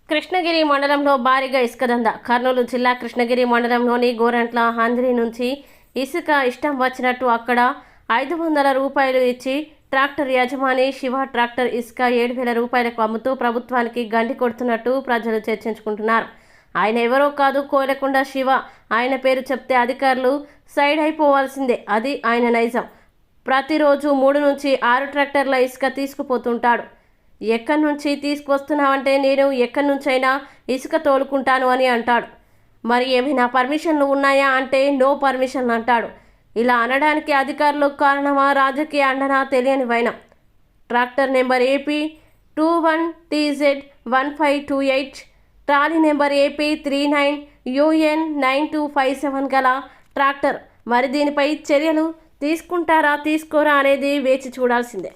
కృష్ణగిరి మండలంలో భారీగా ఇసుక దందా. కర్నూలు జిల్లా కృష్ణగిరి మండలంలోని గోరంట్ల హంద్రి నుంచి ఇసుక ఇష్టం వచ్చినట్టు అక్కడ 500 రూపాయలు ఇచ్చి ట్రాక్టర్ యజమాని శివ ట్రాక్టర్ ఇసుక 7,000 రూపాయలకు అమ్ముతూ ప్రభుత్వానికి గండి కొడుతున్నట్టు ప్రజలు చర్చించుకుంటున్నారు. ఆయన ఎవరో కాదు, కోలకొండ శివ. ఆయన పేరు చెప్తే అధికారులు సైడ్ అయిపోవాల్సిందే. అది ఆయన నైజం. ప్రతిరోజు 3 నుంచి 6 ట్రాక్టర్ల ఇసుక తీసుకుపోతుంటాడు. ఎక్కడి నుంచి తీసుకొస్తున్నావంటే నేను ఎక్కడి నుంచైనా ఇసుక తోలుకుంటాను అని అంటాడు. మరి ఏమైనా పర్మిషన్లు ఉన్నాయా అంటే నో పర్మిషన్ అంటాడు. ఇలా అనడానికి అధికారులు కారణమా, రాజకీయ అండనా తెలియని వైనం. Tractor number AP 21TZ1528, trolley number AP 39UN9257 గల ట్రాక్టర్. మరి దీనిపై చర్యలు తీసుకుంటారా తీసుకోరా అనేది వేచి చూడాల్సిందే.